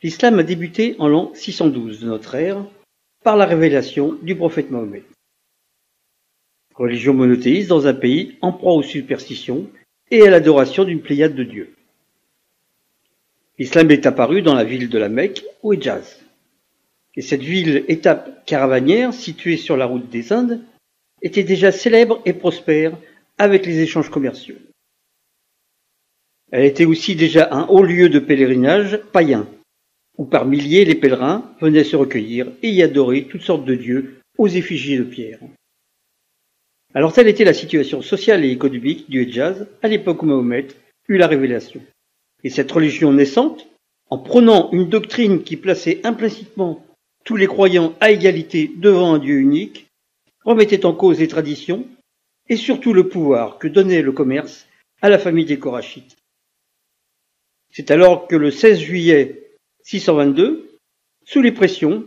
L'islam a débuté en l'an 612 de notre ère par la révélation du prophète Mahomet. Religion monothéiste dans un pays en proie aux superstitions et à l'adoration d'une pléiade de dieux. L'islam est apparu dans la ville de la Mecque, au Hejaz. Et cette ville, étape caravanière située sur la route des Indes, était déjà célèbre et prospère avec les échanges commerciaux. Elle était aussi déjà un haut lieu de pèlerinage païen, où par milliers les pèlerins venaient se recueillir et y adorer toutes sortes de dieux aux effigies de pierre. Alors telle était la situation sociale et économique du Hejaz à l'époque où Mahomet eut la révélation. Et cette religion naissante, en prônant une doctrine qui plaçait implicitement tous les croyants à égalité devant un Dieu unique, remettait en cause les traditions et surtout le pouvoir que donnait le commerce à la famille des Korachites. C'est alors que le 16 juillet 622, sous les pressions,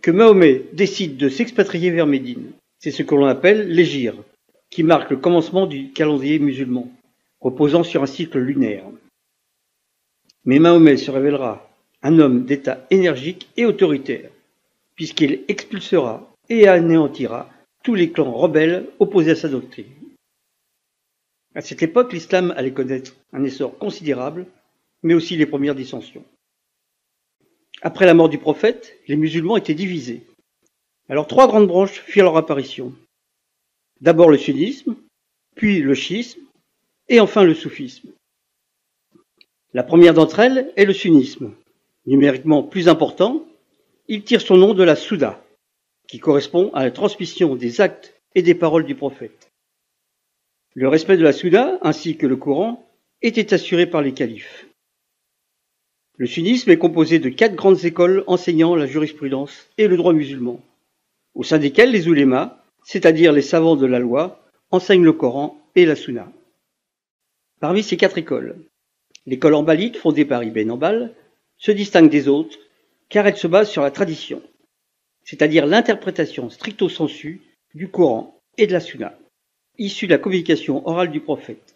que Mahomet décide de s'expatrier vers Médine. C'est ce que l'on appelle l'hégire, qui marque le commencement du calendrier musulman, reposant sur un cycle lunaire. Mais Mahomet se révélera un homme d'État énergique et autoritaire, puisqu'il expulsera et anéantira tous les clans rebelles opposés à sa doctrine. À cette époque, l'islam allait connaître un essor considérable, mais aussi les premières dissensions. Après la mort du prophète, les musulmans étaient divisés. Alors 3 grandes branches firent leur apparition. D'abord le sunnisme, puis le chiisme, et enfin le soufisme. La première d'entre elles est le sunnisme. Numériquement plus important, il tire son nom de la Souda, qui correspond à la transmission des actes et des paroles du prophète. Le respect de la Souda, ainsi que le Coran, était assuré par les califes. Le sunnisme est composé de 4 grandes écoles enseignant la jurisprudence et le droit musulman, au sein desquelles les oulémas, c'est-à-dire les savants de la loi, enseignent le Coran et la Sunna. Parmi ces 4 écoles, l'école hanbalite, fondée par Ibn Hanbal, se distingue des autres car elle se base sur la tradition, c'est-à-dire l'interprétation stricto sensu du Coran et de la Sunna, issue de la communication orale du prophète.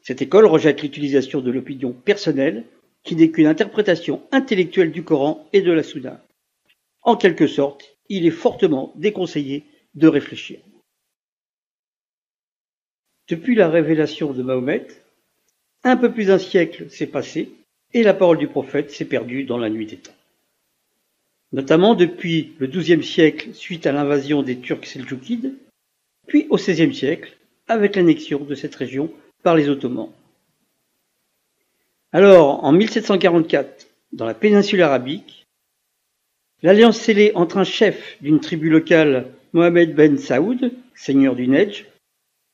Cette école rejette l'utilisation de l'opinion personnelle qui n'est qu'une interprétation intellectuelle du Coran et de la Sunna. En quelque sorte, il est fortement déconseillé de réfléchir. Depuis la révélation de Mahomet, un peu plus d'un siècle s'est passé et la parole du prophète s'est perdue dans la nuit des temps. Notamment depuis le XIIe siècle suite à l'invasion des Turcs seldjoukides, puis au XVIe siècle avec l'annexion de cette région par les Ottomans. Alors, en 1744, dans la péninsule arabique, l'alliance scellée entre un chef d'une tribu locale, Mohamed ben Saoud, seigneur du Nejdj,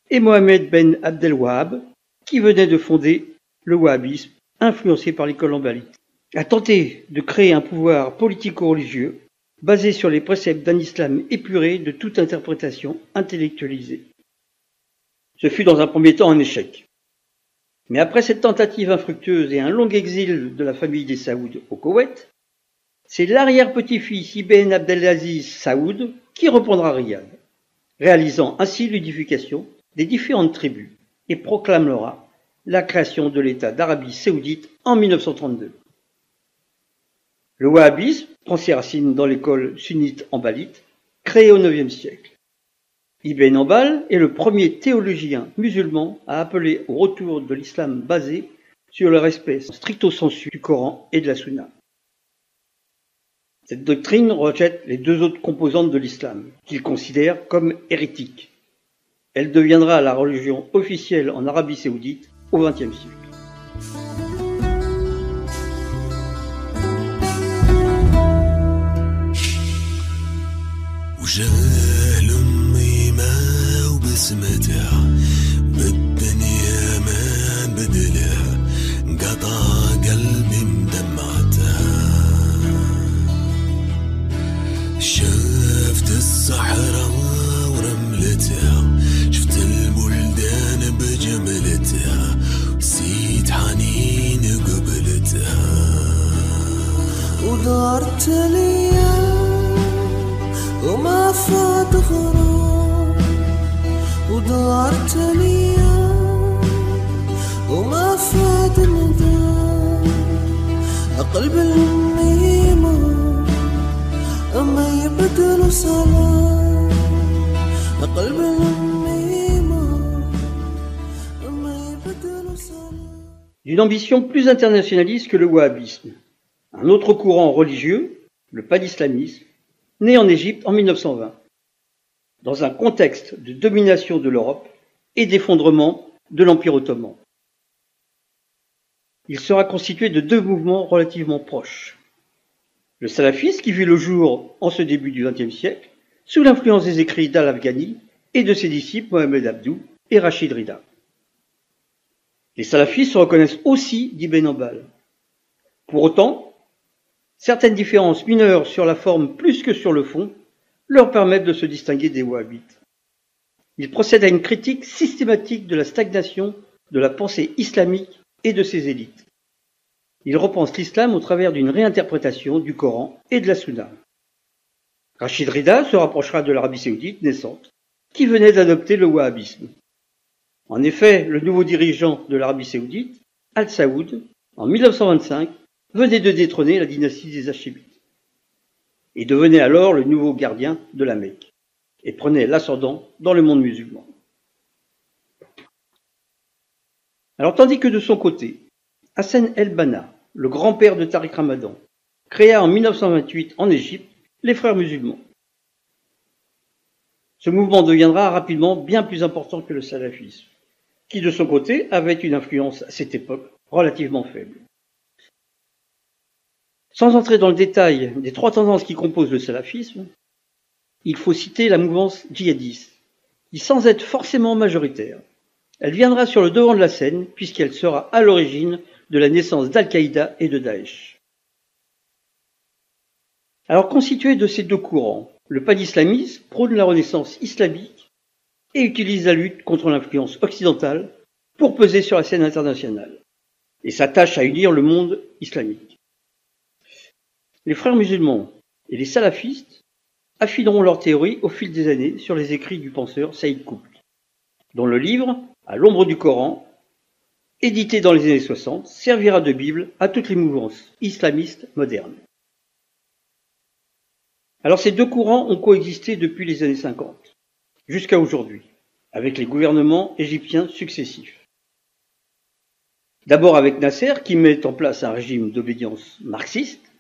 et Mohamed ben Abdel Wahhab, qui venait de fonder le wahhabisme, influencé par l'école hanbalite, a tenté de créer un pouvoir politico-religieux basé sur les préceptes d'un islam épuré de toute interprétation intellectualisée. Ce fut dans un premier temps un échec. Mais après cette tentative infructueuse et un long exil de la famille des Saoud au Koweït, c'est l'arrière-petit-fils Ibn Abdelaziz Saoud qui reprendra Riyad, réalisant ainsi l'unification des différentes tribus et proclamera la création de l'État d'Arabie saoudite en 1932. Le wahhabisme prend ses racines dans l'école sunnite hanbalite, créée au IXe siècle. Ibn Hanbal est le premier théologien musulman à appeler au retour de l'islam basé sur le respect stricto sensu du Coran et de la Sunna. Cette doctrine rejette les 2 autres composantes de l'islam, qu'il considère comme hérétiques. Elle deviendra la religion officielle en Arabie saoudite au XXe siècle. بسمتها بالدنيا ما بدلها قطع قلبي مدمعتها ودارت الايام وما فات غرام ودارت الايام وما فات ندام قلب النيمة اما يبدل صلاة قلب النيمة اما يبدل صلاة. D'une ambition plus internationaliste que le wahhabisme, un autre courant religieux, le panislamisme, né en Égypte en 1920, dans un contexte de domination de l'Europe et d'effondrement de l'Empire ottoman. Il sera constitué de deux mouvements relativement proches. Le salafisme qui vit le jour en ce début du XXe siècle, sous l'influence des écrits d'Al-Afghani et de ses disciples Mohamed Abdou et Rachid Rida. Les salafistes se reconnaissent aussi d'Ibn Hanbal. Pour autant, certaines différences mineures sur la forme plus que sur le fond leur permettent de se distinguer des wahhabites. Ils procèdent à une critique systématique de la stagnation de la pensée islamique et de ses élites. Ils repensent l'islam au travers d'une réinterprétation du Coran et de la Sunna. Rachid Rida se rapprochera de l'Arabie saoudite naissante, qui venait d'adopter le wahhabisme. En effet, le nouveau dirigeant de l'Arabie saoudite, Al Saoud, en 1925, venait de détrôner la dynastie des Hachimites et devenait alors le nouveau gardien de la Mecque et prenait l'ascendant dans le monde musulman. Alors tandis que de son côté, Hassan el-Banna, le grand-père de Tariq Ramadan, créa en 1928 en Égypte les Frères musulmans. Ce mouvement deviendra rapidement bien plus important que le salafisme, qui de son côté avait une influence à cette époque relativement faible. Sans entrer dans le détail des trois tendances qui composent le salafisme, il faut citer la mouvance djihadiste, qui sans être forcément majoritaire, elle viendra sur le devant de la scène puisqu'elle sera à l'origine de la naissance d'Al-Qaïda et de Daesh. Alors constitué de ces deux courants, le panislamisme prône la renaissance islamique et utilise la lutte contre l'influence occidentale pour peser sur la scène internationale et s'attache à unir le monde islamique. Les frères musulmans et les salafistes affineront leur théorie au fil des années sur les écrits du penseur Saïd Qutb, dont le livre « À l'ombre du Coran », édité dans les années 60, servira de Bible à toutes les mouvances islamistes modernes. Alors ces deux courants ont coexisté depuis les années 50, jusqu'à aujourd'hui, avec les gouvernements égyptiens successifs. D'abord avec Nasser, qui met en place un régime d'obédience marxiste,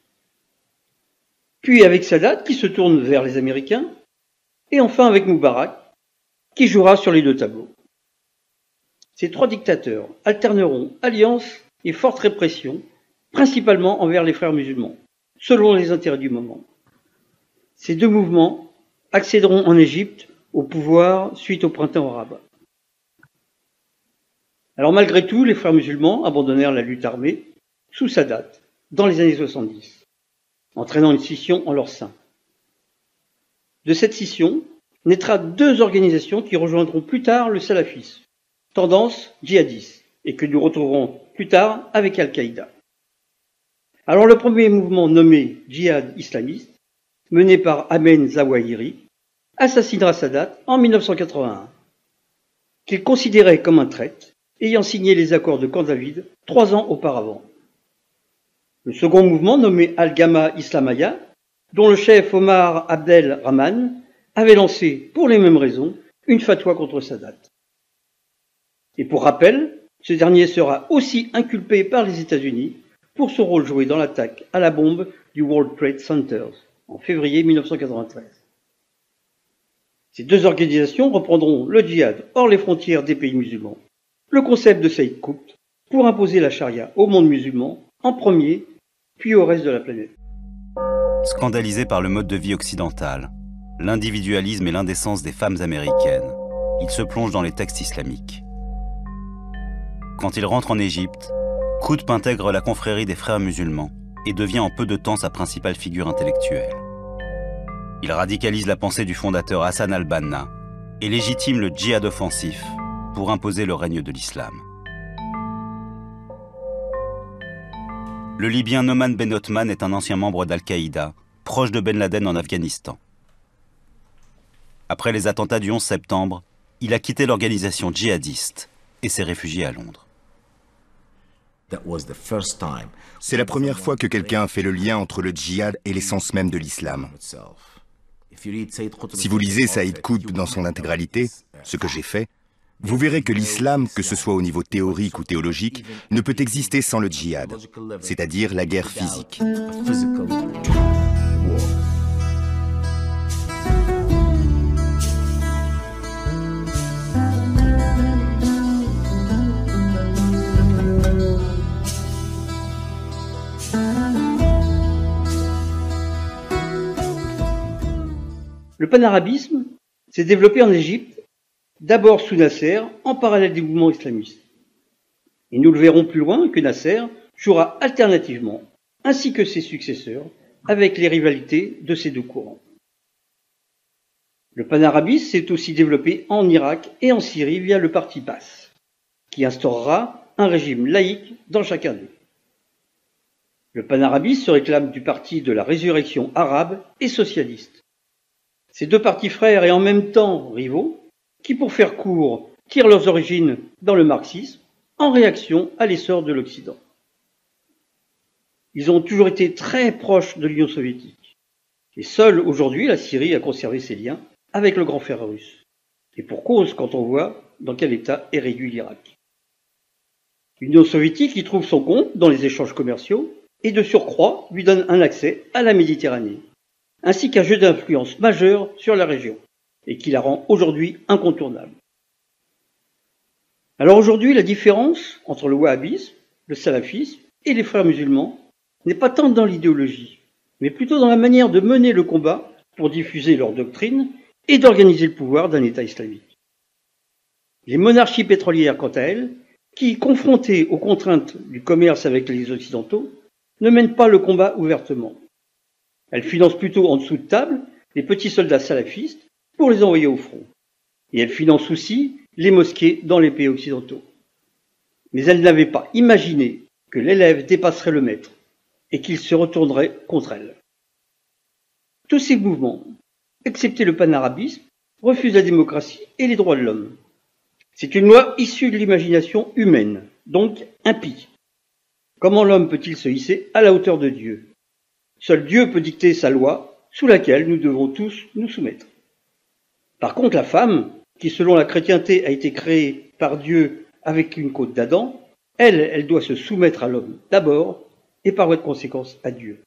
puis avec Sadat, qui se tourne vers les Américains, et enfin avec Moubarak, qui jouera sur les deux tableaux. Ces trois dictateurs alterneront alliance et forte répression, principalement envers les frères musulmans, selon les intérêts du moment. Ces deux mouvements accéderont en Égypte au pouvoir suite au printemps arabe. Alors malgré tout, les frères musulmans abandonnèrent la lutte armée sous Sadat dans les années 70, entraînant une scission en leur sein. De cette scission naîtra deux organisations qui rejoindront plus tard le salafisme, tendance djihadiste, et que nous retrouverons plus tard avec Al-Qaïda. Alors le premier mouvement nommé djihad islamiste, mené par Ahmed Zawahiri, assassinera Sadat en 1981, qu'il considérait comme un traître, ayant signé les accords de Camp David 3 ans auparavant. Le second mouvement, nommé Al-Gamma Islamaya, dont le chef Omar Abdel Rahman avait lancé, pour les mêmes raisons, une fatwa contre Sadat. Et pour rappel, ce dernier sera aussi inculpé par les États-Unis pour son rôle joué dans l'attaque à la bombe du World Trade Center en février 1993. Ces deux organisations reprendront le djihad hors les frontières des pays musulmans, le concept de Saïd Qutb, pour imposer la charia au monde musulman en premier, puis au reste de la planète. Scandalisés par le mode de vie occidental, l'individualisme et l'indécence des femmes américaines, ils se plongent dans les textes islamiques. Quand il rentre en Égypte, Qutb intègre la confrérie des frères musulmans et devient en peu de temps sa principale figure intellectuelle. Il radicalise la pensée du fondateur Hassan al-Banna et légitime le djihad offensif pour imposer le règne de l'islam. Le Libyen Noman Ben Othman est un ancien membre d'Al-Qaïda, proche de Ben Laden en Afghanistan. Après les attentats du 11 septembre, il a quitté l'organisation djihadiste et s'est réfugié à Londres. C'est la première fois que quelqu'un a fait le lien entre le djihad et l'essence même de l'islam. Si vous lisez Saïd Qutb dans son intégralité, ce que j'ai fait, vous verrez que l'islam, que ce soit au niveau théorique ou théologique, ne peut exister sans le djihad, c'est-à-dire la guerre physique. Le panarabisme s'est développé en Égypte, d'abord sous Nasser, en parallèle des mouvements islamistes. Et nous le verrons plus loin que Nasser jouera alternativement, ainsi que ses successeurs, avec les rivalités de ces deux courants. Le panarabisme s'est aussi développé en Irak et en Syrie via le parti Baas, qui instaurera un régime laïque dans chacun d'eux. Le panarabisme se réclame du parti de la résurrection arabe et socialiste. Ces deux partis frères et en même temps rivaux, qui pour faire court, tirent leurs origines dans le marxisme, en réaction à l'essor de l'Occident. Ils ont toujours été très proches de l'Union soviétique. Et seule aujourd'hui, la Syrie a conservé ses liens avec le grand frère russe. Et pour cause quand on voit dans quel état est réduit l'Irak. L'Union soviétique y trouve son compte dans les échanges commerciaux et de surcroît lui donne un accès à la Méditerranée, ainsi qu'un jeu d'influence majeur sur la région, et qui la rend aujourd'hui incontournable. Alors aujourd'hui, la différence entre le wahhabisme, le salafisme et les frères musulmans n'est pas tant dans l'idéologie, mais plutôt dans la manière de mener le combat pour diffuser leur doctrine et d'organiser le pouvoir d'un État islamique. Les monarchies pétrolières, quant à elles, qui, confrontées aux contraintes du commerce avec les Occidentaux, ne mènent pas le combat ouvertement. Elles financent plutôt en dessous de table les petits soldats salafistes pour les envoyer au front. Et elles financent aussi les mosquées dans les pays occidentaux. Mais elles n'avaient pas imaginé que l'élève dépasserait le maître et qu'il se retournerait contre elles. Tous ces mouvements, excepté le panarabisme, refusent la démocratie et les droits de l'homme. C'est une loi issue de l'imagination humaine, donc impie. Comment l'homme peut-il se hisser à la hauteur de Dieu ? Seul Dieu peut dicter sa loi, sous laquelle nous devons tous nous soumettre. Par contre, la femme, qui selon la chrétienté a été créée par Dieu avec une côte d'Adam, elle doit se soumettre à l'homme d'abord, et par voie de conséquence à Dieu.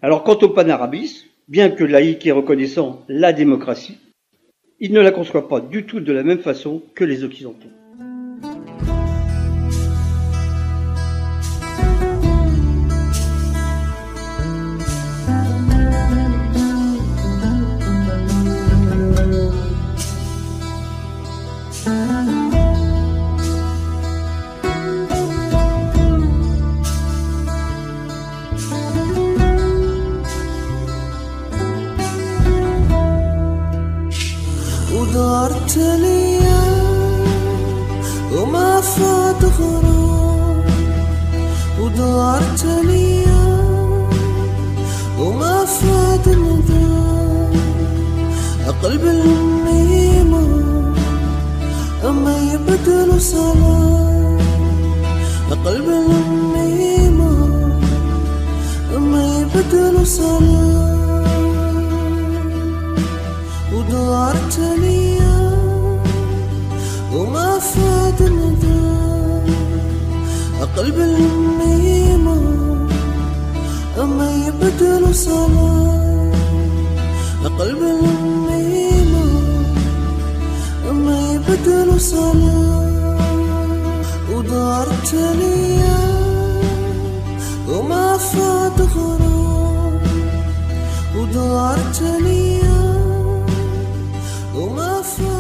Alors quant au panarabisme, bien que laïque et reconnaissant la démocratie, il ne la conçoit pas du tout de la même façon que les Occidentaux. ودارت الايام وما فات غرام ودارت الايام وما فات ندام قلب النيمة اما يبدل سلام قلب النيمة اما يبدل سلام ودارت الايام وما فات ندام قلب النيمة اما يبدل سلام قلب النيمة اما يبدل سلام ودارت الايام وما فات غرام ودارت الايام وما فات